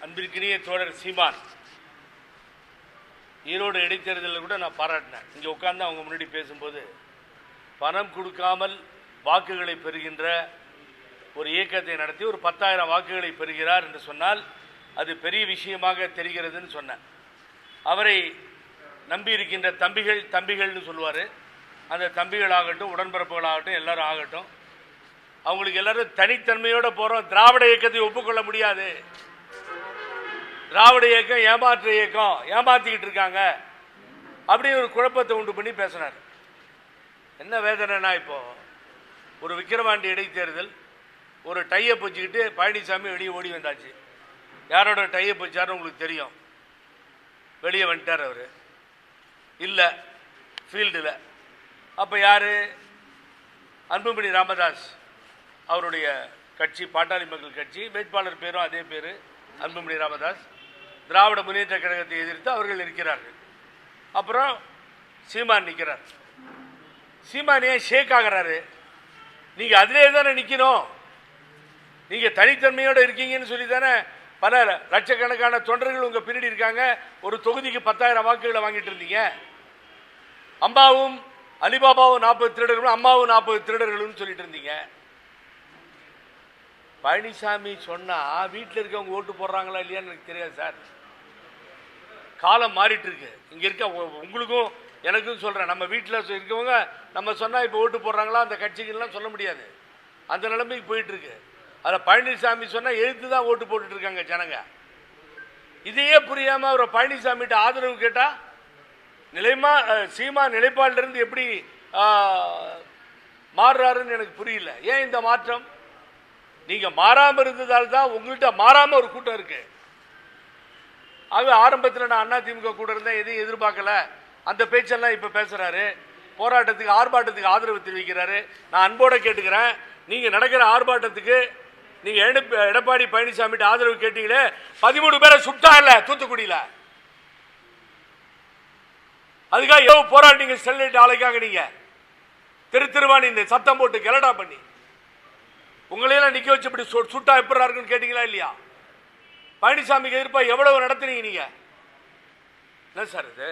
அன்பிற்கினிய தோழர் சீமான் ஈரோடு இடைத்தேர்தலில் கூட நான் பாராட்டினேன். இங்கே உட்கார்ந்து அவங்க முன்னாடி பேசும்போது பணம் கொடுக்காமல் வாக்குகளை பெறுகின்ற ஒரு இயக்கத்தை நடத்தி ஒரு 10,000 வாக்குகளை பெறுகிறார் என்று சொன்னால் அது பெரிய விஷயமாக தெரிகிறதுன்னு சொன்னேன். அவரை நம்பி இருக்கின்ற தம்பிகள்னு சொல்லுவார். அந்த தம்பிகள் ஆகட்டும், உடன்பிறப்புகள் ஆகட்டும், எல்லாரும் ஆகட்டும், அவங்களுக்கு எல்லாரும் தனித்தன்மையோடு போகிறோம். திராவிட இயக்கத்தை ஒப்புக்கொள்ள முடியாது. திராவிட இயக்கம் ஏமாற்று இயக்கம், ஏமாத்திக்கிட்டு இருக்காங்க அப்படின்னு ஒரு குழப்பத்தை உண்டு பண்ணி பேசினார். என்ன வேதனைனா, இப்போ ஒரு விக்கிரவாண்டி இடைத்தேர்தல் ஒரு டையை வச்சுக்கிட்டு பழனிசாமி வெளியே ஓடி வந்தாச்சு. யாரோட டையை வச்சாருன்னு உங்களுக்கு தெரியும். வெளியே வந்துட்டார் அவர், இல்லை ஃபீல்டில். அப்போ யார்? அன்புமணி ராமதாஸ் அவருடைய கட்சி, பாட்டாளி மக்கள் கட்சி, வேட்பாளர் பேரும் அதே பேர் அன்புமணி ராமதாஸ். திராவிட முன்னேற்ற கழகத்தை எதிர்த்து அவர்கள் இருக்கிறார்கள். அப்புறம் சீமான் நிற்கிறார். சீமான் ஏன் ஷேக் ஆகிறாரு? நீங்கள் அதிலே தானே நிற்கணும். நீங்கள் தனித்தன்மையோடு இருக்கீங்கன்னு சொல்லி தானே பல லட்சக்கணக்கான தொண்டர்கள் உங்கள் பின்னாடி இருக்காங்க. ஒரு தொகுதிக்கு 10,000 வாக்குகளை வாங்கிட்டு இருந்தீங்க. அம்பாவும் அலிபாபாவும் 40 திருடர்களும் அம்மாவும் 40 திருடர்களும் சொல்லிட்டு இருந்தீங்க. பழனிசாமி சொன்னா வீட்டில் இருக்கவங்க ஓட்டு போடுறாங்களா இல்லையான்னு எனக்கு தெரியாது சார். காலம் மாறிட்டு இருக்கு. இங்கே இருக்க உங்களுக்கும் எனக்கும் சொல்கிறேன், நம்ம வீட்டில் இருக்கவங்க நம்ம சொன்னால் இப்போ ஓட்டு போடுறாங்களா அந்த கட்சிகள்லாம் சொல்ல முடியாது. அந்த நிலைமைக்கு போயிட்டு இருக்கு. அதில் பழனிசாமி சொன்னால் எழுத்து தான் ஓட்டு போட்டுட்டு இருக்காங்க ஜனங்க. இதையே புரியாமல் அவரை பழனிசாமிகிட்ட ஆதரவு கேட்டால் சீமா நிலைப்பாட்டிலிருந்து எப்படி மாறுறாருன்னு எனக்கு புரியல. ஏன் இந்த மாற்றம்? நீங்கள் மாறாமல் இருந்ததால் தான் உங்கள்கிட்ட மாறாமல் ஒரு கூட்டம் இருக்கு. ஆகவே ஆரம்பத்தில் நான் அதிமுக கூட இருந்தேன், எதையும் எதிர்பார்க்கல. அந்த பேச்செல்லாம் இப்போ பேசுகிறாரு. போராட்டத்துக்கு ஆர்ப்பாட்டத்துக்கு ஆதரவு தெரிவிக்கிறாரு. நான் அன்போடு கேட்டுக்கிறேன், நீங்கள் நடக்கிற ஆர்ப்பாட்டத்துக்கு நீங்கள் எடப்பாடி பழனிசாமிகிட்ட ஆதரவு கேட்டீங்களே, 13 பேரை சுட்டா இல்லை தூத்துக்குடியில். அதுக்காக எவ்வளவு போராட்டீங்க? ஸ்டெர்லைட் ஆலைக்காக நீங்கள் திருவா இந்த சத்தம் போட்டு கலடா பண்ணி உங்களையெல்லாம் நிற்க வச்சு இப்படி சுட்டா எப்படி இருக்குன்னு கேட்டீங்களா இல்லையா? பழனிசாமிக்கு எதிர்ப்பாக எவ்வளவு நடத்துனீங்க நீங்கள்? என்ன சார் இது?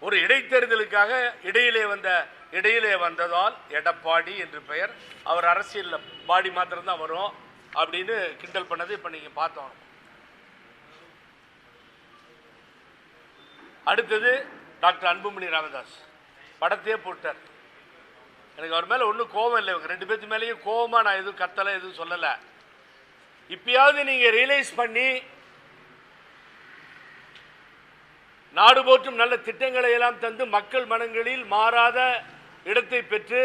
ஒரு இடைத்தேர்தலுக்காக இடையிலே வந்ததால் எடப்பாடி என்று பெயர், அவர் அரசியலில் பாடி மாத்திரம்தான் வரும் அப்படின்னு கிண்டல் பண்ணது இப்போ நீங்கள் பார்த்தோம். அடுத்தது டாக்டர் அன்புமணி ராமதாஸ் படத்தையே போட்டார். எனக்கு அவர் மேலே ஒன்றும் கோபம் இல்லை. இவங்க 2 பேர்த்து மேலேயும் கோபமாக நான் எதுவும் கத்தலை, எதுவும் சொல்லலை. இப்பயாவது நீங்கள் ரியலைஸ் பண்ணி நாடு போற்றும் நல்ல திட்டங்களை எல்லாம் தந்து மக்கள் மனங்களில் மாறாத இடத்தை பெற்று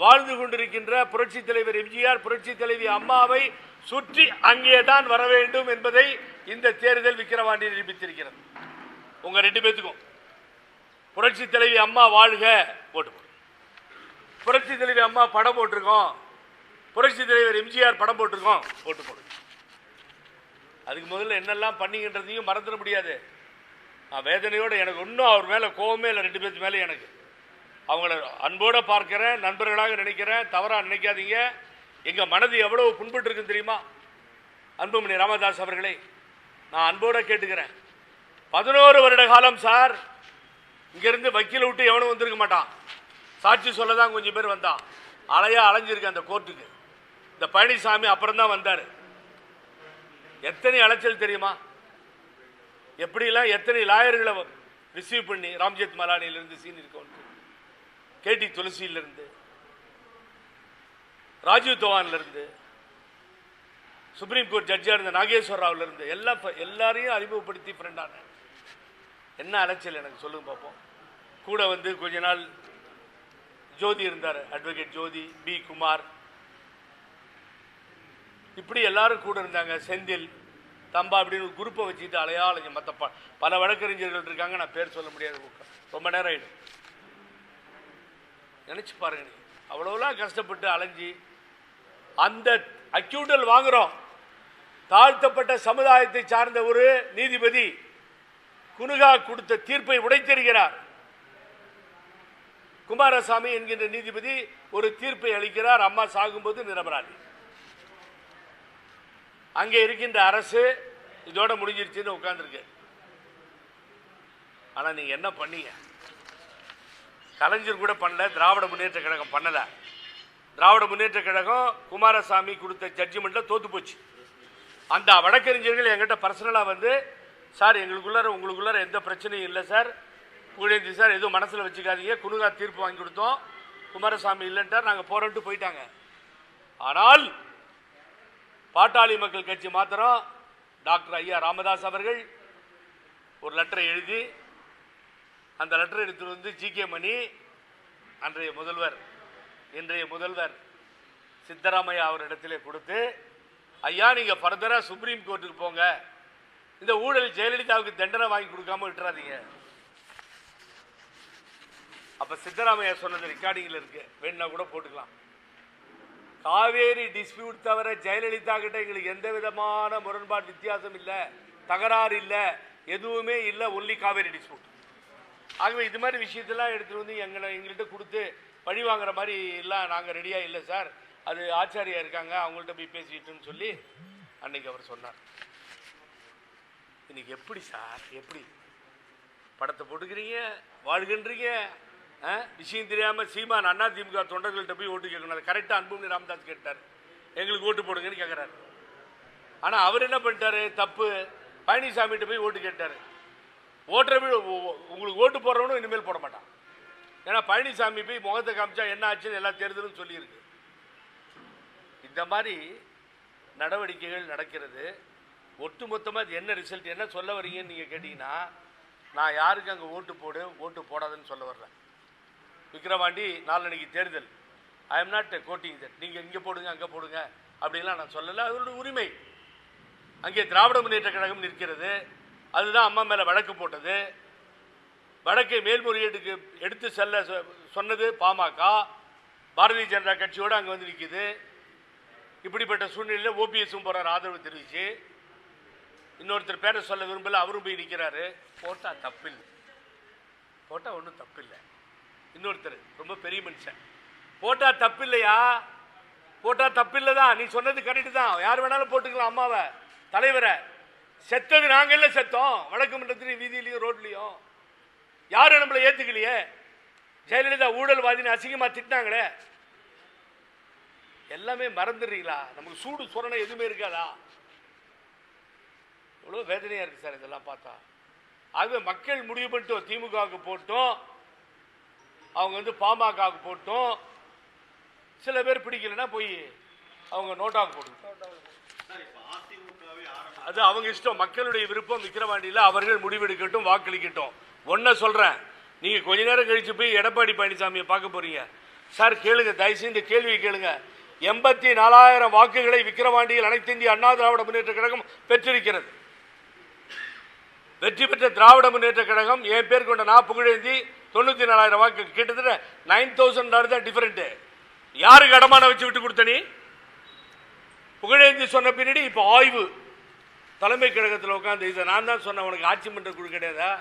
வாழ்ந்து கொண்டிருக்கின்ற புரட்சி தலைவர் எம்ஜிஆர், புரட்சி தலைவி அம்மாவை சுற்றி அங்கே தான் வர வேண்டும் என்பதை இந்த தேர்தல் விக்கிரவாண்டி நிரூபித்திருக்கிறது. உங்க 2 பேத்துக்கும் புரட்சி தலைவி அம்மா வாழ்க ஓட்டு போடு. புரட்சி தலைவி அம்மா படம் போட்டிருக்கோம், புரட்சி தலைவர் எம்ஜிஆர் படம் போட்டிருக்கோம், ஓட்டு போடு. அதுக்கு முதல்ல என்னெல்லாம் பண்ணிக்கின்றதையும் மறந்துட முடியாது. நான் வேதனையோடு, எனக்கு ஒன்றும் அவர் மேலே கோபமே இல்லை. 2 பேர்த்து மேலே எனக்கு அவங்கள அன்போடு பார்க்கிறேன், நண்பர்களாக நினைக்கிறேன். தவறாக நினைக்காதீங்க. எங்கள் மனது எவ்வளவு புண்பட்டு இருக்குன்னு தெரியுமா? அன்புமணி ராமதாஸ் அவர்களை நான் அன்போடு கேட்டுக்கிறேன். 11 வருட காலம் சார், இங்கேருந்து வக்கீல விட்டு எவனும் வந்திருக்க மாட்டான். சாட்சி சொல்ல தான் கொஞ்சம் பேர் வந்தான். அலைஞ்சிருக்கு அந்த கோர்ட்டுக்கு. இந்த பழனிசாமி அப்புறம் தான் வந்தார். எத்தனை அலைச்சல் தெரியுமா? எப்படிலாம் எத்தனை லாயர்களை ரிசீவ் பண்ணி, ராம்ஜெத் மலானியிலிருந்து சீனியர் கவுன்சில், கேடி துளசியிலிருந்து, ராஜீவ் தவான்லேருந்து, சுப்ரீம் கோர்ட் ஜட்ஜாக இருந்த நாகேஸ்வர ராவ்லேருந்து எல்லாரையும் அறிமுகப்படுத்தி ஃப்ரெண்டான. என்ன அலைச்சல் எனக்கு சொல்லுங்க பார்ப்போம். கூட வந்து கொஞ்ச நாள் ஜோதி இருந்தார், அட்வொகேட் ஜோதி, பி குமார், இப்படி எல்லாரும் கூட இருந்தாங்க. செந்தில், தம்பா அப்படின்னு ஒரு குரூப்பை வச்சுட்டு அலைஞ்ச மற்ற பல வழக்கறிஞர்கள் இருக்காங்க. நான் பேர் சொல்ல முடியாது, ரொம்ப நேரம் ஆயிடும். நினைச்சு பாருங்க, அவ்வளவுலாம் கஷ்டப்பட்டு அலைஞ்சி அந்த அக்யூட்டல் வாங்குறோம். தாழ்த்தப்பட்ட சமுதாயத்தை சார்ந்த ஒரு நீதிபதி குனுகா கொடுத்த தீர்ப்பை உடைத்தெறிகிறார். குமாரசாமி என்கின்ற நீதிபதி ஒரு தீர்ப்பை அளிக்கிறார். அம்மா சாகும்போது நிரபராதி. அங்கே இருக்கின்ற அரசு இதோட முடிஞ்சிருச்சுன்னு உட்கார்ந்துருக்கு. ஆனா நீங்க என்ன பண்ணீங்க? கலைஞர் கூட பண்ணல, திராவிட முன்னேற்ற கழகம் பண்ணல. திராவிட முன்னேற்ற கழகம் குமாரசாமி கொடுத்த ஜட்ஜ்மெண்ட்ல தோத்து போச்சு. அந்த வழக்கறிஞர்கள் என்கிட்ட பர்சனலா வந்து, சார் உங்களுக்குள்ளார எந்த பிரச்சனையும் இல்லை சார், புகழேந்தி சார் எதுவும் மனசில் வச்சுக்காதீங்க, குணுகா தீர்ப்பு வாங்கி கொடுத்தோம், குமாரசாமி இல்லைன்ட்டார், நாங்கள் போறோன்ட்டு போயிட்டாங்க. ஆனால் பாட்டாளி மக்கள் கட்சி மாத்திரம் டாக்டர் ஐயா ராமதாஸ் அவர்கள் ஒரு லெட்டரை எழுதி, அந்த லெட்டரை எடுத்து வந்து ஜி.கே. மணி அன்றைய முதல்வர் இன்றைய முதல்வர் சித்தராமையா அவரிடத்திலே கொடுத்து, ஐயா நீங்க ஃபர்தரா சுப்ரீம் கோர்ட்டுக்கு போங்க, இந்த ஊழல் ஜெயலலிதாவுக்கு தண்டனை வாங்கி கொடுக்காம விட்டுறாதீங்க. அப்ப சித்தராமையா சொன்னது ரெக்கார்டிங்ல இருக்கு, வேணா கூட போட்டுக்கலாம். காவேரி டிஸ்பியூட் தவிர ஜெயலலிதா கிட்ட எங்களுக்கு எந்த விதமான முரண்பாடு வித்தியாசம் இல்லை, தகராறு இல்லை, எதுவுமே இல்லை, ஒன்லி காவேரி டிஸ்பியூட். ஆகவே இது மாதிரி விஷயத்தெல்லாம் எடுத்துட்டு வந்து எங்கள்கிட்ட கொடுத்து பழி வாங்குற மாதிரி எல்லாம் நாங்கள் ரெடியா இல்லை சார், அது ஆச்சாரியா இருக்காங்க அவங்கள்ட்ட போய் பேசிட்டுன்னு சொல்லி அன்னைக்கு அவர் சொன்னார். இன்னைக்கு எப்படி சார், எப்படி படத்தை போட்டுக்கிறீங்க, வாழ்கின்றீங்க, விஷயம் தெரியாம சீமான் அண்ணா திமுக தொண்டர்கள்ட்ட போய் ஓட்டு கேட்கணும். அது கரெக்டா அன்புமணி ராமதாஸ் கேட்டார், எங்களுக்கு ஓட்டு போடுங்கன்னு கேட்கிறாரு. ஆனா அவர் என்ன பண்ணிட்டாரு, தப்பு, பழனிசாமிகிட்ட போய் ஓட்டு கேட்டாரு. உங்களுக்கு ஓட்டு போடுறவனும் இனிமேல் போட மாட்டான். ஏன்னா பழனிசாமி போய் முகத்தை காமிச்சா என்ன ஆச்சுன்னு எல்லா தேர்தலும் சொல்லியிருக்கு. இந்த மாதிரி நடவடிக்கைகள் நடக்கிறது. ஒட்டுமொத்தமாக அது என்ன ரிசல்ட், என்ன சொல்ல வரீங்கன்னு நீங்கள் கேட்டீங்கன்னா, நான் யாருக்கு அங்கே ஓட்டு போடாதுன்னு சொல்ல வரல. விக்கிரவாண்டி நாளன்னைக்கு தேர்தல், I am not coating that, நீங்கள் இங்கே போடுங்க அங்கே போடுங்க அப்படின்லாம் நான் சொல்லலை, அதோட உரிமை. அங்கே திராவிட முன்னேற்ற கழகம் நிற்கிறது, அதுதான் அம்மா மேலே வழக்கு போட்டது. வழக்கை மேல்முறையீட்டுக்கு எடுத்து செல்ல சொன்னது பாமக, பாரதிய ஜனதா கட்சியோடு அங்கே வந்து நிற்குது. இப்படிப்பட்ட சூழ்நிலையில் ஓபிஎஸும் போறார் ஆதரவு தெரிவிச்சு. இன்னொருத்தர் பேரை சொல்ல விரும்பல, அவரும் போய் நிற்கிறாரு. போட்டா தப்பில்லை, போட்டா ஒன்றும் தப்பில்லை. இன்னொருத்தர் ரொம்ப பெரிய மனுஷன், போட்டா தப்பில்லையா, போட்டா தப்பில்லை தான், நீ சொன்னது கரெக்டு தான், யார் வேணாலும் போட்டுக்கலாம் அம்மாவை தலைவரை. செத்தது நாங்கள்ல செத்தோம், வழக்கு மன்றத்திலையும் வீதியிலையும் ரோட்லையும். யாரும் நம்மளை ஏத்துக்கலையே, ஜெயலலிதா ஊழல்வாதின்னு அசிங்கமா திட்டினாங்களே. எல்லாமே மறந்துடுறீங்களா? நமக்கு சூடு சொரணை எதுவுமே இருக்காதா? இவ்வளோ வேதனையா இருக்கு சார் இதெல்லாம் பார்த்தா. ஆகவே மக்கள் முடிவு பண்ணிட்டோம், திமுகவுக்கு போட்டோம், அவங்க வந்து பாமகவுக்கு போட்டோம். சில பேர் பிடிக்கலன்னா போய் அவங்க நோட்டாவுக்கு போட்டு, அது அவங்க இஷ்டம், மக்களுடைய விருப்பம். விக்கிரவாண்டியில் அவர்கள் முடிவெடுக்கட்டும், வாக்களிக்கட்டும். ஒன்ன சொல்றேன், நீங்க கொஞ்ச நேரம் கழிச்சு போய் எடப்பாடி பழனிசாமியை பார்க்க போறீங்க சார், கேளுங்க, தயவுசெய்து இந்த கேள்வியை கேளுங்க. 84,000 வாக்குகளை விக்கிரவாண்டியில் அனைத்து இந்திய அண்ணா திராவிட முன்னேற்ற கழகம் பெற்றிருக்கிறது. வெற்றி பெற்ற திராவிட முன்னேற்ற கழகம், என் பேர் கொண்ட நான் புகழேந்தி 94,000 வாக்கு, கிட்டத்தட்ட 9,000 தான் டிஃபரெண்ட். யாருக்கு அடமான வச்சு விட்டு கொடுத்த நீ? புகழேந்தி சொன்ன பின்னாடி இப்ப ஆய்வு தலைமை கழகத்தில் உட்காந்து, இதை நான் தான் சொன்ன, உனக்கு ஆட்சி மன்ற குழு கிடையாதா,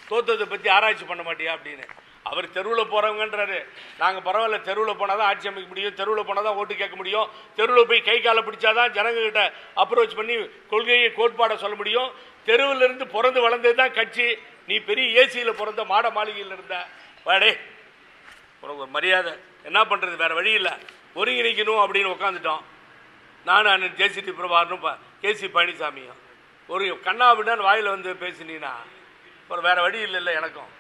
தோத்ததை பற்றி ஆராய்ச்சி பண்ண மாட்டியா அப்படின்னு. அவர் தெருவில் போகிறவங்கன்றாரு. நாங்கள் பரவாயில்ல, தெருவில் போனால் தான் ஆட்சி அமைக்க முடியும், தெருவில் போனால் தான் ஓட்டு கேட்க முடியும், தெருவில் போய் கை காலை பிடிச்சாதான் ஜனங்ககிட்ட அப்ரோச் பண்ணி கொள்கையை கோட்பாடை சொல்ல முடியும். தெருவில் இருந்து பிறந்து வளர்ந்தது தான் கட்சி. நீ பெரிய ஏசியில் பிறந்த மாட மாளிகையில் இருந்த வாடே, உனக்கு ஒரு மரியாதை. என்ன பண்ணுறது, வேறு வழி இல்லை, ஒருங்கிணைக்கணும் அப்படின்னு உட்காந்துட்டோம். நான் ஜேசிடி பிரபாகரனும் கேசி பழனிசாமியும் ஒரு கண்ணாபின்னு வாயில் வந்து பேசினீன்னா ஒரு வேற வழி இல்லை எனக்கும்.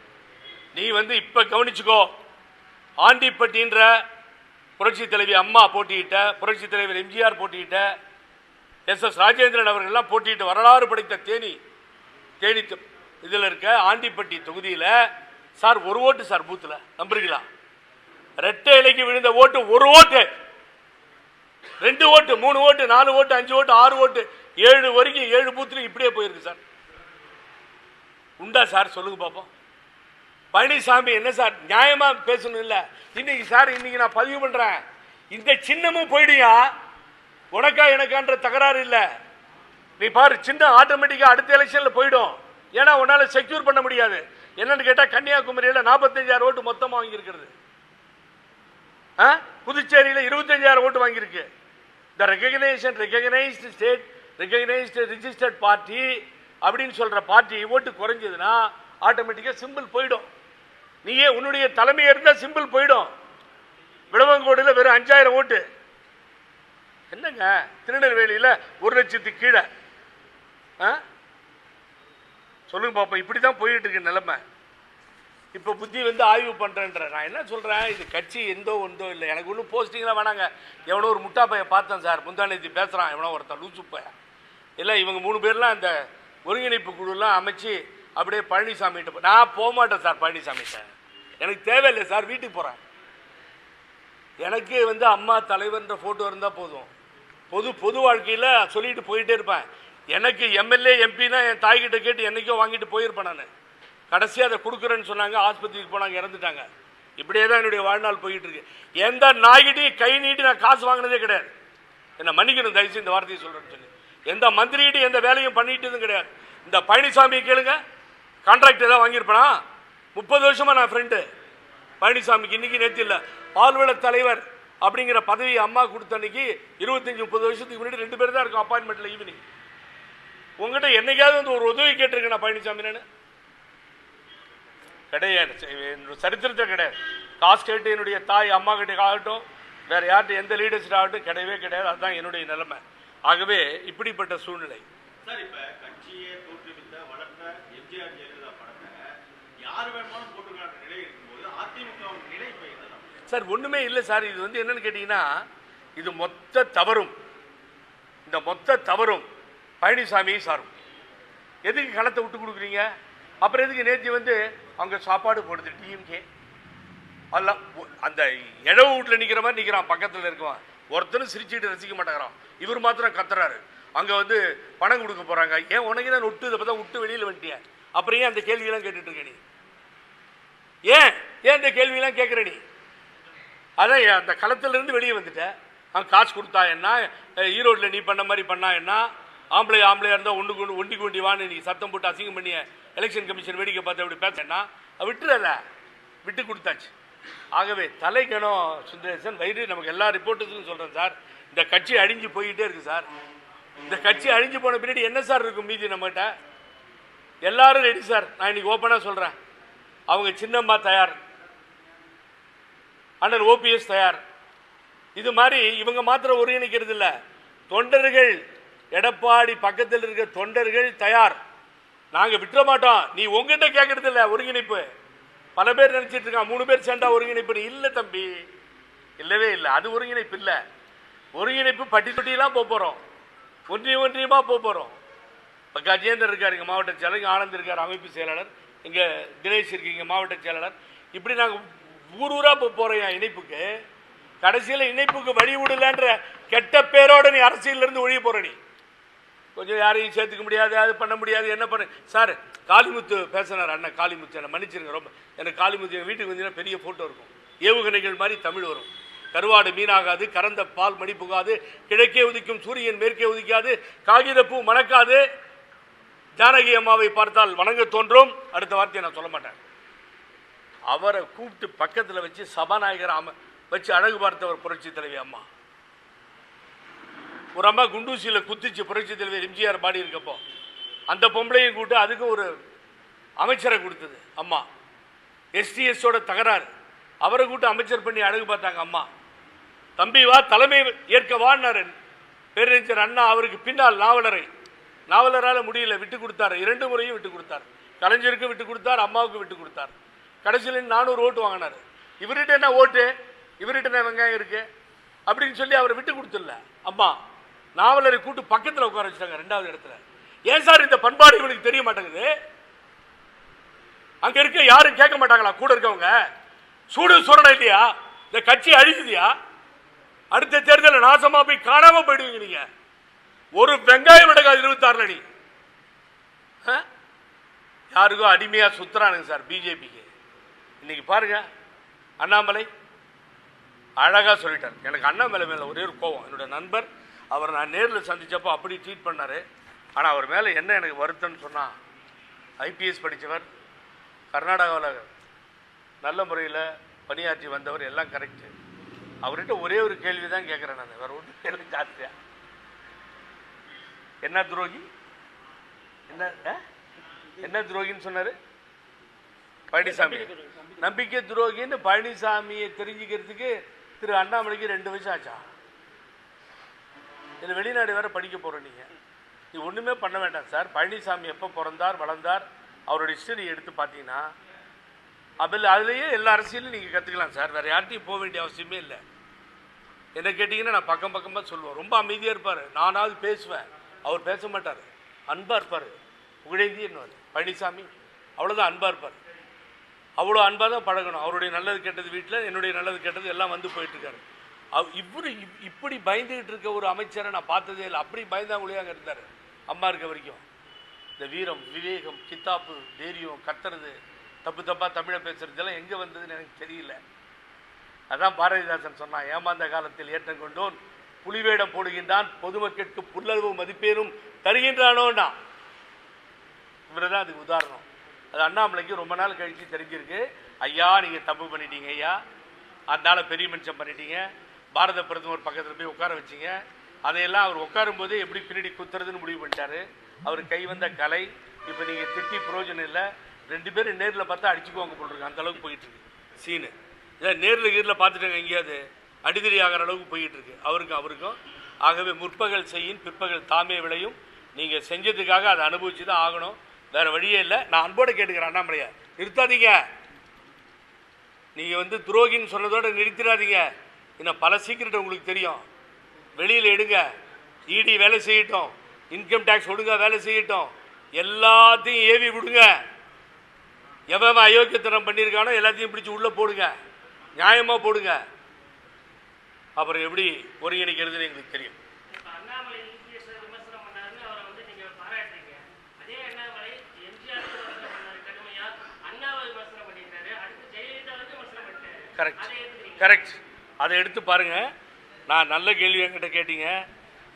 நீ வந்து இப்ப கவனிச்சுக்கோ, ஆண்டிப்பட்டின்ற புரட்சி தலைவி அம்மா போட்டியிட்ட, புரட்சி தலைவர் எம்ஜிஆர் போட்டியிட்ட, எஸ்.எஸ். ராஜேந்திரன் அவர்கள்லாம் போட்டியிட்ட வரலாறு படைத்த தேனி இதில் இருக்க ஆண்டிப்பட்டி தொகுதியில் சார் ஒரு ஓட்டு சார் பூத்தில், நம்புறீங்களா? ரெட்டை இலைக்கு விழுந்த ஓட்டு ஒரு ஓட்டு, 2 ஓட்டு, 3 ஓட்டு, 4 ஓட்டு, 5 ஓட்டு, 6 ஓட்டு, 7 வரைக்கும் 7 பூத்துல இப்படியே போயிருக்கு சார். உண்டா சார், சொல்லுங்க பாப்போம். பழனிசாமி என்ன சார் நியாயமா பேசணும் இல்ல? இன்னைக்கு சார், இன்னைக்கு நான் பதிவு பண்றேன், இந்த சின்னமும் போயிடுயா, உனக்கா எனக்கான்ற தகராறு இல்ல. நீ பாரு, சின்ன ஆட்டோமேட்டிக்கா அடுத்த எலெக்ஷன்ல போயிடும். ஏன்னா உன்னால செக்யூர் பண்ண முடியாது. என்னன்னு கேட்டா கன்னியாகுமரியில 45,000 ஓட்டு மொத்தமா வாங்கியிருக்கிறது, புதுச்சேரியில 25,000 ஓட்டு வாங்கியிருக்கு. The recognized state recognised registered party அப்படின்னு சொல்ற பார்ட்டி ஓட்டு குறைஞ்சதுன்னா ஆட்டோமேட்டிக்காக சிம்பிள் போயிடும். நீயே உன்னுடைய தலைமையை இருந்தால் சிம்பிள் போயிடும். விளவங்கோடில் வெறும் 5000 ஓட்டு. என்னங்க திருநெல்வேலியில் 1,00,000 கீழே சொல்லுங்க பாப்பா. இப்படி தான் போயிட்டு இருக்கு நிலைமை. இப்போ புத்தி வந்து ஆய்வு பண்ணுறேன்ற. நான் என்ன சொல்கிறேன், இது கட்சி எந்தோ இல்லை. எனக்கு ஒன்றும் போஸ்டிங்லாம் வேணாங்க. எவனோ ஒரு முட்டா பையன் பார்த்தேன் சார், முந்தானேத்தி பேசுகிறான், எவனோ ஒருத்தன் லூசு பையன். இல்லை இவங்க 3 பேர்லாம் அந்த ஒருங்கிணைப்பு குழுலாம் அமைச்சு அப்படியே பழனிசாமிகிட்ட நான் போக மாட்டேன் சார். பழனிசாமிகிட்ட எனக்கு தேவையில்லை சார், வீட்டுக்கு போகிறேன். எனக்கு வந்து அம்மா தலைவர்ன்ற ஃபோட்டோ இருந்தால் போதும். பொது வாழ்க்கையில் சொல்லிட்டு போயிட்டே இருப்பேன். எனக்கு எம்எல்ஏ எம்பினா என் தாய்கிட்ட கேட்டு என்றைக்கோ வாங்கிட்டு போயிருப்பேன். நான் கடைசியாக அதை கொடுக்குறேன்னு சொன்னாங்க, ஆஸ்பத்திரிக்கு போனாங்க, இறந்துட்டாங்க. இப்படியே தான் என்னுடைய வாழ்நாள் போயிட்டு இருக்கு. எந்த நாய்கிட்டையும் கை நீட்டி நான் காசு வாங்கினதே கிடையாது. என்ன மன்னிக்கணும் தயவுசெய்து இந்த வார்த்தையை சொல்கிறேன்னு சொல்லி. எந்த மந்திரிகிட்டையும் எந்த வேலையும் பண்ணிட்டதும் கிடையாது. இந்த பழனிசாமி கேளுங்க, கான்ட்ராக்ட் ஏதாவது வாங்கியிருப்பேனா? 30 வருஷமாக நான் ஃப்ரெண்டு பழனிசாமிக்கு. இன்னைக்கு நேற்று இல்லை, பால்வள தலைவர் அப்படிங்கிற பதவி அம்மா கொடுத்த அன்னைக்கு 25-30 வருஷத்துக்கு முன்னாடி 2 பேர் தான் இருக்கும் அப்பாயின்மெண்ட்ல ஈவினிங். உங்ககிட்ட என்னைக்காவது வந்து ஒரு உதவி கேட்டிருக்கேன் நான் பழனிசாமி? நான் கிடையாது, சரித்திரத்தை கிடையாது. காசு கேட்டு என்னுடைய தாய் அம்மா கிட்ட ஆகட்டும், வேற யார்கிட்ட எந்த லீடர்ஸ்ட் ஆகட்டும் கிடையவே கிடையாது. அதுதான் என்னுடைய நிலைமை. ஆகவே இப்படிப்பட்ட சூழ்நிலை சார். இப்ப கட்சியை தோற்றுவித்த வளர்த்த எம்ஜிஆர் ஜெயலலிதா படத்தை யார் வேணுமாலும் போட்டுக்கான நிலை இருக்கும்போது அதிமுக நிலை சார் ஒண்ணுமே இல்லை சார். இது வந்து என்னன்னு கேட்டீங்கன்னா, இது மொத்த தவறும், இந்த மொத்த தவறும் பழனிசாமியை சாரும். எதுக்கு களத்தை விட்டு கொடுக்குறீங்க? அப்புறம் எதுக்கு நேற்று வந்து அவங்க சாப்பாடு போடுது டிஎம்கே அல்ல, அந்த இழவு வீட்டில் நிற்கிற மாதிரி நிற்கிறான், பக்கத்தில் இருக்குவான். ஒருத்தரும் சிரிச்சுட்டு ரசிக்க மாட்டேங்கிறான், இவர் மாத்திரம் கத்துறாரு. அங்கே வந்து பணம் கொடுக்க போகிறாங்க. ஏன் உனக்கு தான் விட்டு இதை பார்த்தா விட்டு வெளியில் வந்துட்டிய? அப்புறம் ஏன் அந்த கேள்வியெல்லாம் கேட்டுட்டு இருக்க நீ? ஏன் இந்த கேள்வியெல்லாம் கேட்குற நீ? அதான் அந்த களத்திலிருந்து வெளியே வந்துட்ட. அவன் காசு கொடுத்தா என்ன, ஈரோட்டில் நீ பண்ண மாதிரி பண்ணா என்ன, ஆம்பளையா இருந்தால் ஒண்டி கொண்டி வான்னு நீ சத்தம் போட்டு அசிங்கம் பண்ணிய எலெக்ஷன் கமிஷன் வேடிக்கை பார்த்து அப்படி பேசன்னா விட்டுறல, விட்டு கொடுத்தாச்சு. ஆகவே தலைக்கணும் சுந்தரேசன் வயிறு. நமக்கு எல்லா ரிப்போர்ட்டர்ஸுக்கும் சொல்கிறேன் சார், இந்த கட்சி அழிஞ்சு போயிட்டே இருக்கு சார். இந்த கட்சி அழிஞ்சு போன பின்னாடி என்ன சார் இருக்கும் மீதி நம்மகிட்ட? எல்லாரும் ரெடி சார். நான் இன்னைக்கு ஓப்பனாக சொல்கிறேன், அவங்க சின்னம்மா தயார், அண்ணன் ஓபிஎஸ் தயார். இது மாதிரி இவங்க மாத்திரம் ஒருங்கிணைக்கிறது இல்லை, தொண்டர்கள் எடப்பாடி பக்கத்தில் இருக்க தொண்டர்கள் தயார். நாங்கள் விட்டுற மாட்டோம். நீ உங்ககிட்ட கேட்கறது இல்லை ஒருங்கிணைப்பு. பல பேர் நினைச்சிட்டு இருக்கான் 3 பேர் சேர்ந்தா ஒருங்கிணைப்பு. இல்லை தம்பி, இல்லவே இல்லை. அது ஒருங்கிணைப்பு இல்லை. ஒருங்கிணைப்பு பட்டி தொட்டியெல்லாம் போகிறோம், ஒன்றியமா போகிறோம். இப்போ கஜேந்தர் இருக்கார் இங்கே மாவட்ட செயலர், இங்கே ஆனந்த் இருக்கார் அமைப்பு செயலாளர், இங்கே தினேஷ் இருக்கீங்க மாவட்ட செயலாளர். இப்படி நாங்கள் ஊரூராக போகிறோம் இணைப்புக்கு. கடைசியில் இணைப்புக்கு வழி விடலன்ற கெட்ட பேரோட நீ அரசியலிருந்து ஒழிய போற. நீ கொஞ்சம் யாரையும் சேர்த்துக்க முடியாது, அது பண்ண முடியாது, என்ன பண்ண சார். காளிமுத்து பேசினார் அண்ணன் காளிமுத்து, என்னை மன்னிச்சிருங்க ரொம்ப. எனக்கு காளிமுத்து எங்கள் வீட்டுக்கு வந்தீங்கன்னா பெரிய ஃபோட்டோ இருக்கும், ஏவுகணைகள் மாதிரி தமிழ் வரும். கருவாடு மீனாகாது, கறந்த பால் மணி புகாது, கிழக்கே உதிக்கும் சூரியன் மேற்கே உதிக்காது, காகிதப்பூ மணக்காது, ஜானகி அம்மாவை பார்த்தால் வணங்க தோன்றும். அடுத்த வார்த்தையை நான் சொல்ல மாட்டேன். அவரை கூப்பிட்டு பக்கத்தில் வச்சு சபாநாயகர் வச்சு அழகு பார்த்தவர் புரட்சி தலைவி அம்மா. ஒரு அம்மா குண்டூசியில் குத்திச்சு புரட்சி தலைவர் எம்ஜிஆர் பாடி இருக்கப்போ அந்த பொம்பளையும் கூட்டு அதுக்கு ஒரு அமைச்சரை கொடுத்தது அம்மா. எஸ்டிஎஸோட தகராறு, அவரை கூட்டு அமைச்சர் பண்ணி அழகு பார்த்தாங்க அம்மா. தம்பி வா தலைமை ஏற்க வான்னாரு பேரறிஞர் அண்ணா. அவருக்கு பின்னால் நாவலரால் முடியல, விட்டு கொடுத்தாரு. 2 முறையும் விட்டு கொடுத்தார். கலைஞருக்கு விட்டு கொடுத்தார், அம்மாவுக்கு விட்டு கொடுத்தார். கடைசியில் 400 ஓட்டு வாங்கினார். இவர்கிட்ட என்ன ஓட்டு, இவர்கிட்ட என்ன வெங்காயம் இருக்கு அப்படின்னு சொல்லி அவரை விட்டு கொடுத்துடல அம்மா. நாவலரை கூட்டு பக்கத்தில் உட்கார வச்சுட்டாங்க 2வது இடத்துல. ஏன் சார் இந்த பண்பாடு இவனுக்கு தெரிய மாட்டேங்குது? அங்க இருக்க யாரும் கேட்க மாட்டாங்களா? கூட இருக்கவங்க சூடு சுரணம் இல்லையா? இந்த கட்சி அழிக்குதியா? அடுத்த தேர்தலில் நாசமா போய் காணாம போயிடுவீங்க நீங்க. ஒரு வெங்காயம் எடுக்காது 26 அடி. யாருக்கும் அடிமையா சுத்துறானுங்க சார் பிஜேபிக்கு. இன்னைக்கு பாருங்க, அண்ணாமலை அழகா சொல்லிட்டார். எனக்கு அண்ணாமலை மேல ஒரே ஒரு கோபம். என்னோட நண்பர், அவர் நான் நேரில் சந்திச்சப்போ அப்படி ட்வீட் பண்ணாரு. ஆனால் அவர் மேலே என்ன எனக்கு வருத்தம்னு சொன்னால், ஐபிஎஸ் படித்தவர், கர்நாடகாவில் நல்ல முறையில் பணியாற்றி வந்தவர், எல்லாம் கரெக்டு. அவர்கிட்ட ஒரே ஒரு கேள்வி தான் கேட்குறேன் நான், வேறு ஒன்றும் கேள்வி ஜாஸ்தியாக. என்ன துரோகி? என்ன துரோகின்னு சொன்னாரு பழனிசாமி? நம்பிக்கை துரோகின்னு பழனிசாமியை தெரிஞ்சுக்கிறதுக்கு திரு அண்ணாமலைக்கு 2 வருஷம் ஆச்சா? இதில் வெளிநாடு வேற படிக்க போகிறோம். நீ ஒன்றுமே பண்ண வேண்டாம் சார். பழனிசாமி எப்போ பிறந்தார் வளர்ந்தார் அவரோட ஹிஸ்டரி எடுத்து பார்த்தீங்கன்னா அதுலேயே எல்லா அரசியலும் நீங்கள் கற்றுக்கலாம் சார். வேறு யார்ட்டையும் போக வேண்டிய அவசியமே இல்லை. என்ன கேட்டிங்கன்னா நான் பக்கமாக சொல்லுவேன். ரொம்ப அமைதியாக இருப்பார். நானாவது பேசுவேன், அவர் பேச மாட்டார். அன்பாக இருப்பார். புகழேந்தி என்னவார் பழனிசாமி அவ்வளோதான் அன்பாக இருப்பார். அவ்வளோ அன்பாக தான் பழகணும். அவருடைய நல்லது கெட்டது வீட்டில் என்னுடைய நல்லது கெட்டது எல்லாம் வந்து போயிட்டுருக்காரு. இவரு இப்படி பயந்துகிட்டு இருக்க ஒரு அமைச்சரை நான் பார்த்ததே இல்லை. அப்படி பயந்தாங்குழியாக இருந்தார் அம்மா இருக்க வரைக்கும். இந்த வீரம், விவேகம், கித்தாப்பு, தைரியம், கத்துறது, தப்பாக தமிழை பேசுறதெல்லாம் எங்கே வந்ததுன்னு எனக்கு தெரியல. அதான் பாரதிதாசன் சொன்னான், ஏமாந்த காலத்தில் ஏற்றம் கொண்டோன் புலிவேடம் போடுகின்றான் பொதுமக்களுக்கு புல்லளவு மதிப்பேரும் தருகின்றானோன்னா இவரு தான் அதுக்கு உதாரணம். அது அண்ணாமலைக்கு ரொம்ப நாள் கழித்து தெரிஞ்சிருக்கு. ஐயா நீங்கள் தப்பு பண்ணிட்டீங்க ஐயா, அதனால பெரிய மனுஷன் பண்ணிட்டீங்க. பாரத பிரதமர் பக்கத்தில் போய் உட்கார வச்சிங்க. அதையெல்லாம் அவர் உட்காரும் போதே எப்படி பின்னாடி குத்துறதுன்னு முடிவு பண்ணிட்டாரு. அவர் கை வந்த கலை. இப்போ நீங்கள் திட்டி பிரயோஜனம் இல்லை. 2 பேரும் நேரில் பார்த்தா அடிச்சுக்குவாங்க போட்டுருக்கு. அந்த அளவுக்கு போயிட்டு இருக்கு சீனு. இதை நேரில் கீரில் பார்த்துட்டாங்க எங்கேயாவது அடிதடி ஆகிற அளவுக்கு போயிட்டு இருக்கு அவருக்கும். ஆகவே முற்பகல் செய்யின் பிற்பகல் தாமே விளையும். நீங்கள் செஞ்சதுக்காக அதை அனுபவிச்சு தான் ஆகணும். வேற வழியே இல்லை. நான் அன்போடு கேட்டுக்கிறேன் அண்ணாமலையா, நிறுத்தாதீங்க. நீங்கள் துரோகின்னு சொன்னதோட நிறுத்திடாதீங்க. இன்னும் பல சீக்கிரட் உங்களுக்கு தெரியும். வெளியில் எடுங்க. இடி வேலை செய்யட்டும், இன்கம் டேக்ஸ் ஒழுங்கா வேலை செய்யட்டும், எல்லாத்தையும் ஏவி விடுங்க. எவன் அயோக்கியத்தனம் பண்ணியிருக்கானோ எல்லாத்தையும் பிடிச்சி உள்ளே போடுங்க, நியாயமாக போடுங்க. அப்புறம் எப்படி ஒருங்கிணைக்கிறதுன்னு எங்களுக்கு தெரியும். கரெக்ட். அதை எடுத்து பாருங்க. நான் நல்ல கேள்வி என்கிட்ட கேட்டீங்க.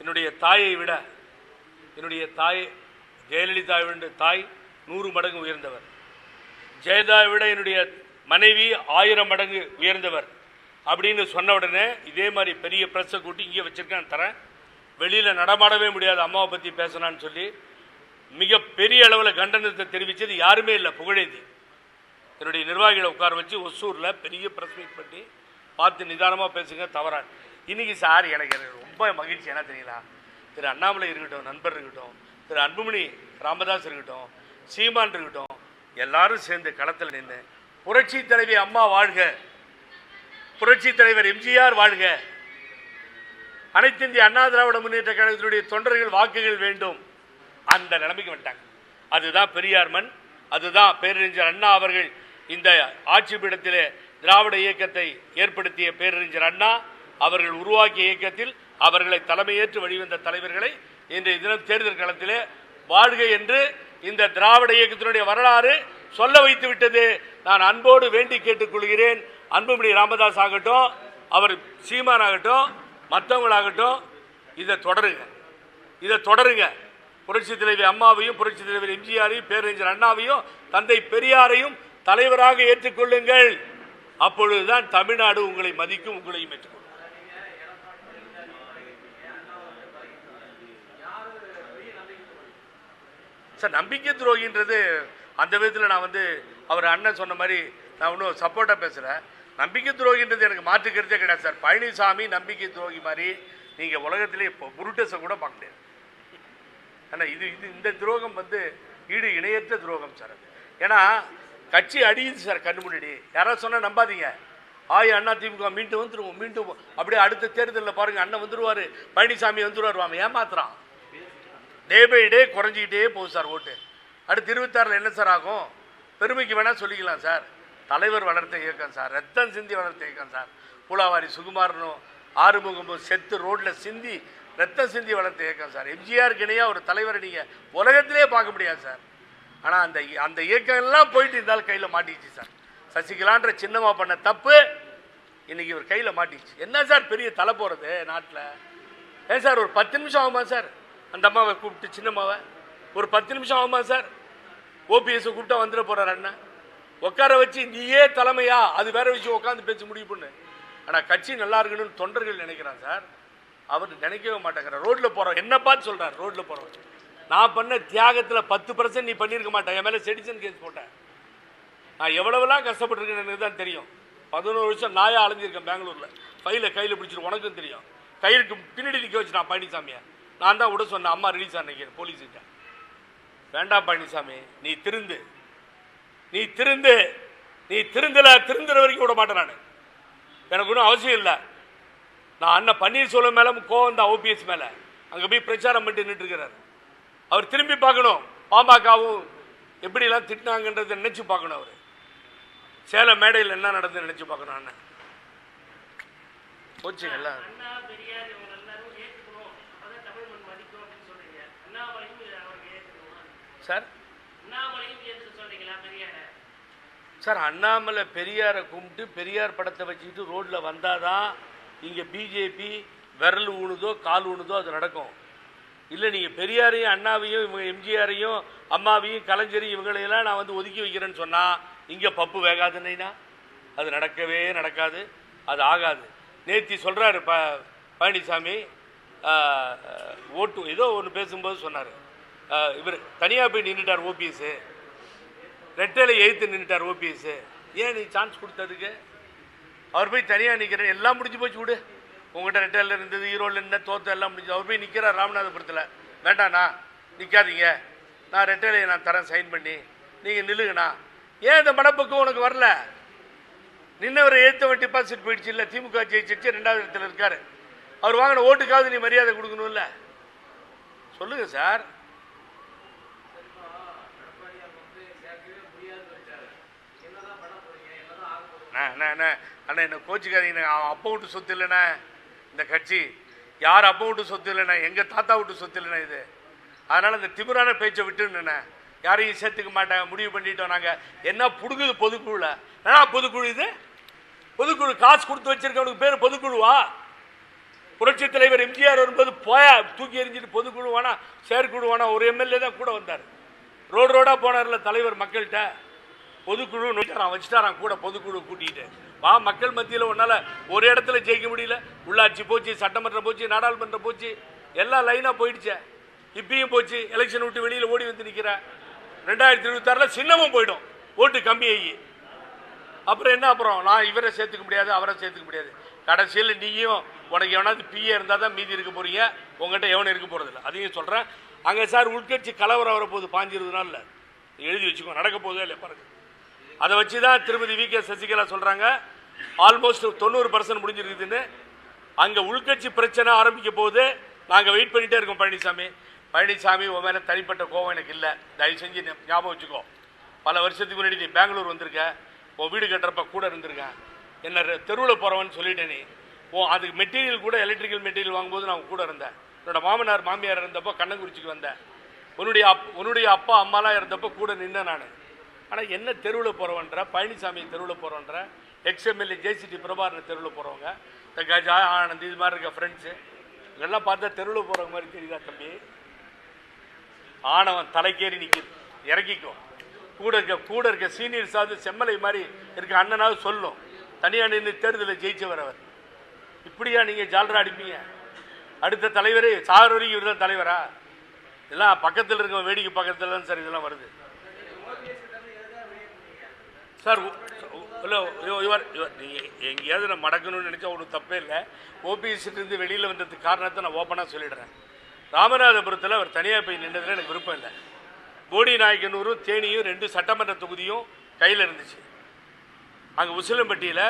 என்னுடைய தாயை விட என்னுடைய தாய் ஜெயலலிதாவின் தாய் 100 மடங்கு உயர்ந்தவர். ஜெயலலிதாவை விட என்னுடைய மனைவி 1000 மடங்கு உயர்ந்தவர் அப்படின்னு சொன்ன உடனே இதே மாதிரி பெரிய பிரஸ்ஸை கூட்டி இங்கே வச்சிருக்கேன் தரேன். வெளியில் நடமாடவே முடியாது அம்மாவை பற்றி பேசினான்னு சொல்லி மிக பெரிய அளவில் கண்டனத்தை தெரிவித்தது யாருமே இல்லை. புகழேந்தி என்னுடைய நிர்வாகிகளை உட்கார வச்சு ஒசூரில் பெரிய பிரஸ் மீட் பண்ணி பார்த்து நிதானமாக பேசுங்க தவறா. இன்றைக்கி சார் எனக்கு ரொம்ப மகிழ்ச்சி என்ன தெரியலாம், திரு அண்ணாமலை இருக்கட்டும், நண்பர் இருக்கட்டும், திரு அன்புமணி ராமதாஸ் இருக்கட்டும், சீமான் இருக்கட்டும், எல்லாரும் சேர்ந்து களத்தில் நின்று புரட்சி தலைவி அம்மா வாழ்க, புரட்சி தலைவர் எம்ஜிஆர் வாழ்க, அனைத்து இந்திய அண்ணா திராவிட முன்னேற்ற கழகத்தினுடைய தொண்டர்கள் வாக்குகள் வேண்டும், அந்த நிலைமைக்கு வந்துட்டாங்க. அதுதான் பெரியார் மண், அதுதான் பேரறிஞர் அண்ணா அவர்கள் இந்த ஆட்சி பீடத்திலே திராவிட இயக்கத்தை ஏற்படுத்திய பேரறிஞர் அண்ணா அவர்கள் உருவாக்கிய இயக்கத்தில் அவர்களை தலைமையேற்று வழிவந்த தலைவர்களை இன்றைய தினம் தேர்தல் களத்திலே வாழ்க என்று இந்த திராவிட இயக்கத்தினுடைய வரலாறு சொல்ல வைத்து விட்டது. நான் அன்போடு வேண்டி கேட்டுக்கொள்கிறேன். அன்புமணி ராமதாஸ் ஆகட்டும், அவர் சீமான் ஆகட்டும், மற்றவங்களாகட்டும், இதை தொடருங்க. புரட்சி தலைவி அம்மாவையும் புரட்சி தலைவர் எம்ஜிஆரையும் பேரறிஞர் அண்ணாவையும் தந்தை பெரியாரையும் தலைவராக ஏற்றுக்கொள்ளுங்கள். அப்பொழுதுதான் தமிழ்நாடு உங்களை மதிக்கும், உங்களையும் ஏற்றுக்கொள்ளும். சார் நம்பிக்கை துரோகின்றது அந்த விதத்தில் நான் அவர் அண்ணன் சொன்ன மாதிரி நான் ஒன்றும் சப்போர்ட்டாக பேசுகிறேன். நம்பிக்கை துரோகின்றது எனக்கு மாற்றுக்கிறதே கிடையாது சார். பழனிசாமி நம்பிக்கை துரோகி மாதிரி நீங்கள் உலகத்திலே இப்போ புருட்டஸை கூட பார்க்க முடியாது. ஆனால் இந்த துரோகம் ஈடு இணையற்ற துரோகம் சார். அது ஏன்னா கட்சி அடியுது சார் கண்ணு முன்னாடி. யாராவது சொன்னால் நம்பாதீங்க. அண்ணா திமுக மீண்டும் வந்துடுவோம், மீண்டும் அப்படியே அடுத்த தேர்தலில் பாருங்கள் அண்ணன் வந்துடுவார், பழனிசாமி வந்துடுவார். அவன் ஏமாத்துறான். டே பை டே குறைஞ்சிக்கிட்டே போகுது சார் ஓட்டு. அடுத்து 26 என்ன சார் ஆகும்? பெருமைக்கு வேணால் சொல்லிக்கலாம் சார். தலைவர் வளர்த்த இயக்கம் சார், ரத்தம் சிந்தி வளர்த்த இயக்கம் சார். பூலாவாரி சுகுமாரனும் ஆறுமுகமும் செத்து ரோட்டில் சிந்தி ரத்தம் சிந்தி வளர்த்த இயக்கம் சார். எம்ஜிஆருக்கு இணையாக ஒரு தலைவரை நீங்கள் உலகத்திலே பார்க்க முடியாது சார். ஆனால் அந்த இயக்கம் எல்லாம் போயிட்டு இருந்தாலும் கையில் மாட்டிச்சு சார். சசிகலான்ற சின்னம்மா பண்ண தப்பு இன்னைக்கு ஒரு கையில் மாட்டிச்சு. என்ன சார் பெரிய தலை போகிறது நாட்டில்? ஏன் சார் ஒரு 10 நிமிஷம் ஆகுமா சார்? அந்த அம்மாவை கூப்பிட்டு சின்னம்மாவை ஒரு 10 நிமிஷம் ஆகுமா சார்? ஓபிஎஸ் கூப்பிட்டா வந்துட போகிறார் அண்ணன். உட்கார வச்சு நீயே தலைமையா, அது வேற விஷயம், உட்காந்து பேசி முடிவு பண்ணு. ஆனால் கட்சி நல்லா இருக்கணும்னு தொண்டர்கள் நினைக்கிறான் சார். அவர் நினைக்கவே மாட்டேங்கிறார். ரோட்டில் போகிறோம் என்ன பார்த்து சொல்கிறார், ரோட்டில் போகிறோம் நான் பண்ண தியாகத்தில் 10% நீ பண்ணியிருக்க மாட்டேன். என் மேலே செடிசன் கேஸ் போட்டேன். நான் எவ்வளவுலாம் கஷ்டப்பட்டுருக்கேன்னு எனக்கு தான் தெரியும். 11 வருஷம் நாயாக அலைஞ்சிருக்கேன் பெங்களூரில். ஃபைலை கையில் பிடிச்சிட்டு உனக்கும் தெரியும். கையிற்கு பின்னாடி நிற்க வச்சு நான் பழனிசாமியை நான் தான் விட சொன்னேன். அம்மா ரிலீஸ் ஆன போலீஸுக்கிட்ட வேண்டாம் பழனிசாமி நீ திருந்து, நீ திருந்து, நீ திருந்துற வரைக்கும் விட மாட்டேன். நான் எனக்கு ஒன்றும் அவசியம் இல்லை. நான் அண்ணன் பன்னீர்செல்வம் மேலே கோவம் தான், ஓபிஎஸ் மேலே. அங்கே போய் பிரச்சாரம் பண்ணிட்டு நின்றுருக்கிறார். அவர் திரும்பி பார்க்கணும், பாமகவும் எப்படிலாம் திட்டினாங்கன்றதை நினச்சி பார்க்கணும். அவர் சேலம் மேடையில் என்ன நடந்து நினச்சி பார்க்கணும். அண்ணன் போச்சுங்களா சார்? சார் அண்ணாமலை பெரியாரை கும்பிட்டு பெரியார் படத்தை வச்சுக்கிட்டு ரோட்டில் வந்தாதான் இங்கே பிஜேபி விரல் ஊணுதோ கால் ஊணுதோ அது நடக்கும். இல்லை நீங்கள் பெரியாரையும் அண்ணாவையும் இவங்க எம்ஜிஆரையும் அம்மாவையும் கலைஞரையும் இவங்களையெல்லாம் நான் வந்து ஒதுக்கி வைக்கிறேன்னு சொன்னால் இங்கே பப்பு வேகாதுன்னா அது நடக்கவே நடக்காது, அது ஆகாது. நேத்தி சொல்கிறாரு பழனிசாமி ஓட்டு ஏதோ ஒன்று பேசும்போது சொன்னார். இவர் தனியாக போய் நின்றுட்டார் ஓபிஎஸ், ரெட்டையில எய்த்து நின்றுட்டார் ஓபிஎஸ். ஏன் நீ சான்ஸ் கொடுத்ததுக்கு? அவர் போய் தனியாக நிற்கிறேன், எல்லாம் முடிஞ்சு போச்சு விடு. உங்கள்கிட்ட ரெட்டையில் இருந்தது, ஈரோடில் இருந்த தோற்ற எல்லாம் முடிஞ்சு. அவர் போய் நிற்கிறார் ராமநாதபுரத்தில். வேண்டாண்ணா நிற்காதீங்க, நான் ரெட்டையிலையை நான் தரேன் சைன் பண்ணி, நீங்கள் நில்லுங்கண்ணா. ஏன் இந்த மனப்பக்கம் உனக்கு வரல? நின்னவரை ஏற்றவன் டிபாசிட் போயிடுச்சு இல்லை, திமுக ஜெயிச்சிருச்சு, 2வது இடத்துல இருக்கார். அவர் வாங்கின ஓட்டுக்காவது நீ மரியாதை கொடுக்கணும்ல. சொல்லுங்கள் சார். அண்ணா என்ன கோச்சிக்காதீங்கண்ணே. அவன் அப்பா விட்டு சொத்து இல்லைண்ணே இந்த கட்சி. யார் அப்பா விட்டு சொத்து இல்லைண்ணே, எங்கள் தாத்தா விட்டு சொத்து இல்லைண்ணே இது. அதனால் இந்த திமிரான பேச்சை விட்டுருண்ணே. யாரையும் சேர்த்துக்க மாட்டாங்க, முடிவு பண்ணிட்டோம் நாங்கள். என்ன புடுங்குது பொதுக்குழுவில்? ஏன்னா பொதுக்குழு இது, பொதுக்குழு காசு கொடுத்து வச்சிருக்கவனுக்கு பேர் பொதுக்குழுவா? புரட்சித் தலைவர் எம்ஜிஆர் வரும்போது போயா தூக்கி எறிஞ்சிட்டு பொதுக்குழு வேணா செயற்குழு வேணா, ஒரு எம்எல்ஏ தான் கூட வந்தார். ரோடாக போனார்ல தலைவர் மக்கள்கிட்ட. பொதுக்குழு வச்சுட்டாரான் கூட, பொதுக்குழு கூட்டிகிட்டு வா. மக்கள் மத்தியில் ஒன்றால் ஒரு இடத்துல ஜெயிக்க முடியல. உள்ளாட்சி போச்சு, சட்டமன்றம் போச்சு, நாடாளுமன்றம் போச்சு, எல்லாம் லைனாக போயிடுச்சே. இப்பயும் போச்சு. எலெக்ஷன் விட்டு வெளியில் ஓடி வந்து நிற்கிற. 2026 சின்னமும் போயிடும், ஓட்டு கம்மியாகி. அப்புறம் என்ன? அப்புறம் நான் இவரை சேர்த்துக்க முடியாது, அவரை சேர்த்துக்க முடியாது. கடைசியில் நீயும் உனக்கு எவனாவது பிஏ இருந்தால் தான் மீதி இருக்க போகிறீங்க, உங்கள்கிட்ட எவனும் இருக்க போகிறதில்ல. அதையும் சொல்கிறேன். அங்கே சார் உள்கட்சி கலவரம் வரப்போகுது 5-20 நாளில், எழுதி வச்சுக்கோ. நடக்க போதே இல்லை பாருங்க. அதை வச்சு தான் திருமதி வி.கே. சசிகலா சொல்கிறாங்க ஆல்மோஸ்ட் 90% முடிஞ்சிருக்குதுன்னு. அங்கே உள்கட்சி பிரச்சனை ஆரம்பிக்க போது நாங்கள் வெயிட் பண்ணிகிட்டே இருக்கோம். பழனிசாமி உன் மேலே தனிப்பட்ட கோவம் எனக்கு இல்லை, தயவு செஞ்சு ஞாபகம் வச்சுக்கோ. பல வருஷத்துக்கு முன்னாடி நீ பெங்களூர் வந்திருக்க, உன் வீடு கட்டுறப்ப கூட இருந்திருக்கேன். என்ன தெருவில் போகிறவன்னு சொல்லிட்டேன் நீ. அதுக்கு மெட்டீரியல் கூட எலக்ட்ரிக்கல் மெட்டீரியல் வாங்கும்போது நான் கூட இருந்தேன். என்னோட மாமனார் மாமியார் இருந்தப்போ கண்ணங்குறிச்சிக்கு வந்தேன். உன்னுடைய அப்பா அம்மாலாம் இருந்தப்போ கூட நின்னேன் நான். ஆனால் என்ன தெருவில் போகிறவன்ற, பழனிசாமி தெருவில் போகிறவன்ற, எக்ஸ்எம்எல்ஏ ஜேசிடி பிரபாகரன் தெருவில் போகிறவங்க, இந்த கஜா ஆனந்த் இது மாதிரி இருக்க ஃப்ரெண்ட்ஸு இதெல்லாம் பார்த்தா தெருவில் போகிற மாதிரி தெரியுதா தம்பி? ஆனவன் தலைக்கேறி நிற்கிது, இறக்கிக்கும். கூட இருக்க சீனியர்ஸாவது செம்மலை மாதிரி இருக்க அண்ணனாவது சொல்லும், தனியாக நின்று தேர்தலில் ஜெயிச்சவர் அவர். இப்படியா நீங்கள் ஜால்ரா அடிப்பீங்க? அடுத்த தலைவரே சாகர் வரைக்கும் இவர் தான் தலைவரா? இதெல்லாம் பக்கத்தில் இருக்க வேடிக்கை பக்கத்தில் தான் சார் இதெல்லாம் வருது சார். இல்லை இவர் நீங்கள் எங்கேயாவது நான் மடக்கணும்னு நினச்சா ஒன்றும் தப்பே இல்லை. ஓபிஎஸ்லேருந்து வெளியில் வந்ததுக்கு காரணத்தை நான் ஓப்பனாக சொல்லிடுறேன். ராமநாதபுரத்தில் அவர் தனியாக போய் நின்றதில் எனக்கு விருப்பம் இல்லை. போடி நாயக்கனூரும் தேனியும் 2 சட்டமன்ற தொகுதியும் கையில் இருந்துச்சு. அங்கே உசிலம்பட்டியில்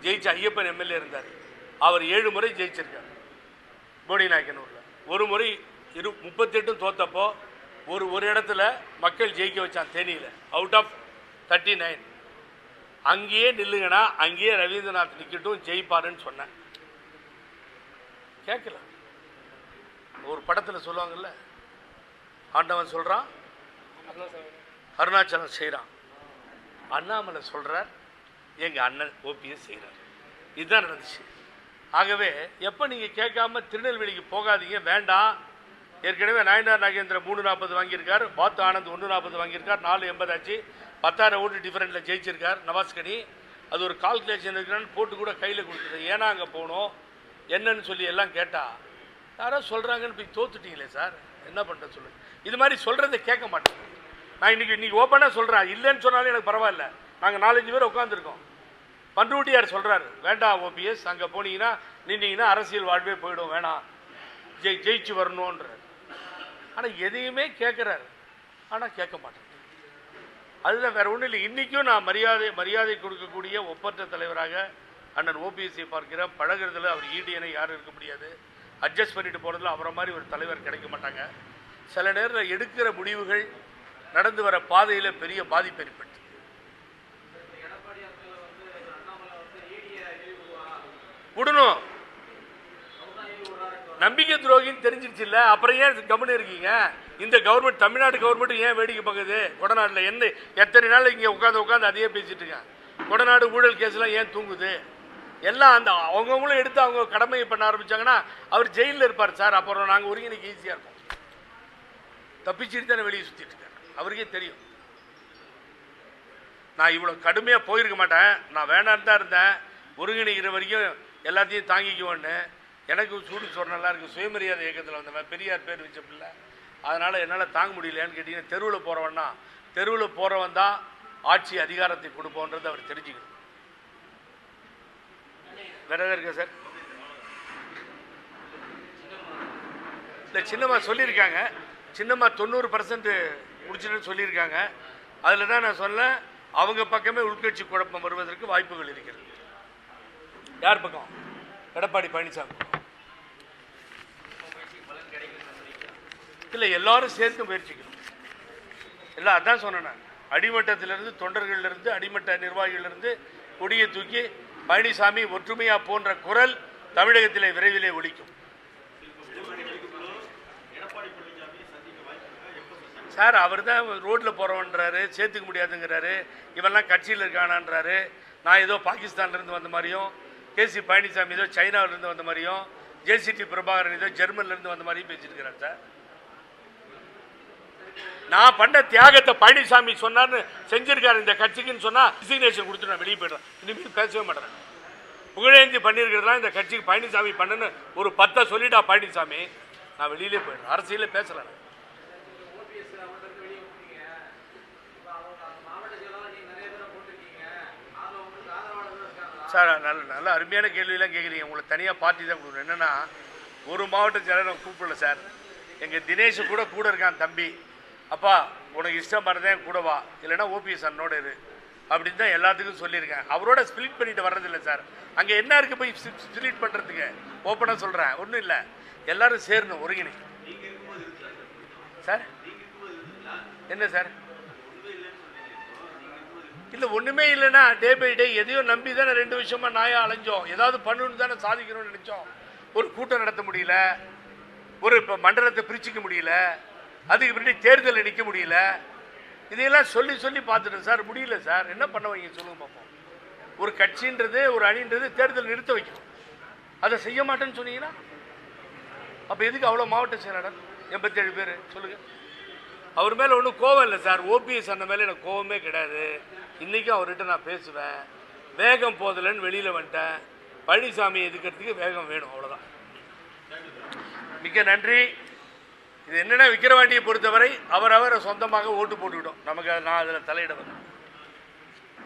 ஜெயிச்ச ஐயப்பன் எம்எல்ஏ இருந்தார். அவர் 7 முறை ஜெயிச்சிருக்கார் போடி நாயக்கனூரில். ஒரு முறை 38 தோத்தப்போ ஒரு இடத்துல மக்கள் ஜெயிக்க வச்சான் தேனியில், அவுட் ஆஃப் 39. அங்கேயே நில்லுங்கண்ணா, அங்கேயே ரவீந்திரநாத் நிற்கட்டும், ஜெயிப்பாருன்னு சொன்னேன். கேட்கல. ஒரு படத்தில் சொல்லுவாங்கல்ல, ஆண்டவன் சொல்கிறான், அருணாச்சலம் செய்கிறான், அண்ணாமலை சொல்கிறார், எங்கள் அண்ணன் ஓபிஎஸ் செய்கிறார். இதுதான் நடந்துச்சு. ஆகவே எப்போ நீங்கள் கேட்காம திருநெல்வேலிக்கு போகாதீங்க, வேண்டாம். ஏற்கனவே நாயனார் நாகேந்திர 340 வாங்கியிருக்கார், பாத்து ஆனந்த் 140 வாங்கியிருக்கார், 480 ஆச்சு. 10,000 ஓட்டு டிஃபரெண்ட்டில் ஜெயிச்சிருக்கார் நவாஸ்கனி. அது ஒரு கால்குலேஷன் இருக்கிறான்னு போட்டு கூட கையில் கொடுத்துரு. ஏன்னா அங்கே போகணும், என்னன்னு சொல்லி எல்லாம் கேட்டா யாரோ சொல்கிறாங்கன்னு போய் தோத்துட்டீங்களே சார், என்ன பண்ணுற சொல்லுங்கள். இது மாதிரி சொல்கிறத கேட்க மாட்டேன். நான் இன்னைக்கு ஓப்பனாக சொல்கிறேன், இல்லைன்னு சொன்னாலும் எனக்கு பரவாயில்ல. நாங்கள் 4-5 பேர் உட்காந்துருக்கோம். பண்ருட்டியார் சொல்கிறார், வேண்டாம் ஓபிஎஸ், அங்கே போனீங்கன்னா நின்னீங்கன்னா அரசியல் வாழ்வே போயிடும், வேணாம், ஜெயிச்சு வரணுன்ற. ஆனால் எதையுமே கேட்குறாரு, ஆனால் கேட்க மாட்டேன். அதுதான், வேற ஒன்றும் இல்லை. இன்றைக்கும் நான் மரியாதை கொடுக்கக்கூடிய ஒப்பற்ற தலைவராக அண்ணன் ஓபிஎஸ்ஐ பார்க்கிறேன். பழகிறதுல அவர் ஈடியனை யாரும் இருக்க முடியாது. அட்ஜஸ்ட் பண்ணிட்டு போகிறதுல அவரை மாதிரி ஒரு தலைவர் கிடைக்க மாட்டாங்க. சில நேரத்தில் எடுக்கிற முடிவுகள் நடந்து வர பாதையில் பெரிய பாதிப்பு ஏற்பட்டு விடணும். நம்பிக்கை துரோகின்னு தெரிஞ்சிருச்சு இல்லை, அப்புறம் ஏன் கவனம் இருக்கீங்க? இந்த கவர்மெண்ட், தமிழ்நாடு கவர்மெண்ட் ஏன் வேடிக்கை பார்க்குது? கொடநாட்டில் என்ன எத்தனை நாள் இங்கே உட்காந்து அதையே பேசிட்டு இருக்கேன். கொடநாடு ஊழல் கேஸ்லாம் ஏன் தூங்குது? எல்லாம் அந்த அவங்கவுங்களும் எடுத்து அவங்க கடமையை பண்ண ஆரம்பிச்சாங்கன்னா அவர் ஜெயிலில் இருப்பார் சார். அப்புறம் நாங்கள் ஒருங்கிணைக்கு ஈஸியாக இருக்கும். தப்பிச்சுட்டு தானே வெளியே சுற்றிட்டு இருக்காரு, அவருக்கே தெரியும். நான் இவ்வளோ கடுமையாக போயிருக்க மாட்டேன். நான் வேணான்னு தான் இருந்தேன். ஒருங்கிணைக்கிற வரைக்கும் எல்லாத்தையும் தாங்கிக்குவோன்னு. எனக்கு சூடு சொன்ன நல்லா இருக்குது. சுயமரியாதை இயக்கத்தில் வந்தவன், பெரியார் பேர் வச்ச பிள்ளை. அதனால் என்னால் தாங்க முடியலையான்னு கேட்டிங்கன்னா, தெருவில் போகிறவன்னா தெருவில் போகிறவன் தான் ஆட்சி அதிகாரத்தை கொடுப்போன்றது அவர் தெரிஞ்சுக்கணும். வேற எதாவது இருக்கா சார்? இல்லை, சின்னம்மா சொல்லியிருக்காங்க, சின்னம்மா 90% முடிச்சுன்னு சொல்லியிருக்காங்க. அதில் தான் நான் சொல்ல, அவங்க பக்கமே உள்கட்சி குழப்பம் வருவதற்கு வாய்ப்புகள் இருக்கிறது. யார் பக்கம்? எடப்பாடி பழனிசாமி. இல்லை, எல்லாரும் சேர்த்து முயற்சிக்கணும். எல்லாம் அதான் சொன்னேன் நான். அடிமட்டத்திலிருந்து, தொண்டர்களிலிருந்து, அடிமட்ட நிர்வாகிகளிலிருந்து கொடியை தூக்கி பழனிசாமி ஒற்றுமையா போன்ற குரல் தமிழகத்திலே விரைவிலே ஒலிக்கும். சார், அவர் தான் ரோட்டில் போகிறவன்றாரு, சேர்த்துக்க முடியாதுங்கிறாரு. இவெல்லாம் கட்சியில் இருக்கானான்றாரு. நான் ஏதோ பாகிஸ்தான்லேருந்து வந்த மாதிரியும், கேசி பழனிசாமி ஏதோ சைனாவிலேருந்து வந்த மாதிரியும், ஜேசிடி பிரபாகரன் ஏதோ ஜெர்மன்லேருந்து வந்த மாதிரியும் பேசிட்டு இருக்கிறார் சார். நான் பண்ண தியாகத்தை பழனிசாமி சொன்னார்னு செஞ்சிருக்காரு இந்த கட்சிக்குன்னு சொன்னால் ரிசிக்னேஷன் கொடுத்து நான் வெளியே போய்டுறேன். இனிமேல் பேசவே மாட்டேன். புகழேந்தி பண்ணியிருக்கிறதுலாம் இந்த கட்சிக்கு பழனிசாமி பண்ணுன்னு ஒரு 10 சொல்லிட்டா பழனிசாமி, நான் வெளியிலே போயிடுறேன். அரசியலே பேசலை. சார், நல்ல அருமையான கேள்வியெல்லாம் கேட்குறீங்க. உங்களுக்கு தனியாக பார்ட்டி தான் கொடுக்குறோம். என்னென்னா, ஒரு மாவட்ட செயலர் நான் கூப்பிடல சார். எங்கள் தினேஷ் கூட இருக்கான் தம்பி. அப்பா, உனக்கு இஷ்டம் பண்ணதேன் கூட வா, இல்லைன்னா ஓபிஎஸ் அண்ணோட இரு அப்படின்னு தான் எல்லாத்துக்கும் சொல்லியிருக்கேன். அவரோட ஸ்பிளிட் பண்ணிட்டு வர்றதில்லை சார். அங்கே என்ன இருக்குது போய் ஸ்பிளிட் பண்ணுறதுக்கு? ஓப்பனாக சொல்கிறேன், ஒன்றும் இல்லை. எல்லோரும் சேரணும், ஒருங்கிணை சார். என்ன சார்? இல்லை, ஒன்றுமே இல்லைன்னா டே பை டே எதையோ நம்பி தானே 2 வருஷமாக நாயாக அலைஞ்சோம். ஏதாவது பண்ணணுன்னு தானே சாதிக்கணும்னு நினச்சோம். ஒரு கூட்டம் நடத்த முடியல, ஒரு இப்போ மண்டலத்தை பிரிச்சுக்க முடியல, அதுக்கு பின்னாடி தேர்தலில் நிற்க முடியல. இதையெல்லாம் சொல்லி பார்த்துட்டேன் சார், முடியல சார். என்ன பண்ண வைங்க சொல்லுங்க பார்ப்போம். ஒரு கட்சின்றது, ஒரு அணின்றது தேர்தல் நிறுத்த வைக்கணும். அதை செய்ய மாட்டேன்னு சொன்னீங்கன்னா அப்போ எதுக்கு அவ்வளோ மாவட்ட செயலாளர் 87 பேர் சொல்லுங்கள்? அவர் மேலே ஒன்றும் கோவம் இல்லை சார். ஓபிஎஸ் அந்த மேலே எனக்கு கோவமே கிடையாது. இன்றைக்கும் அவர்கிட்ட நான் பேசுவேன். வேகம் போதலைன்னு வெளியில் வந்துட்டேன். பழனிசாமி எதுக்கிறதுக்கு வேகம் வேணும், அவ்வளோதான். மிக்க நன்றி. இது என்னென்னா, விக்கிரவாண்டியை பொறுத்தவரை அவரவர் சொந்தமாக ஓட்டு போட்டுவிட்டோம். நமக்கு நான் அதில் தலையிட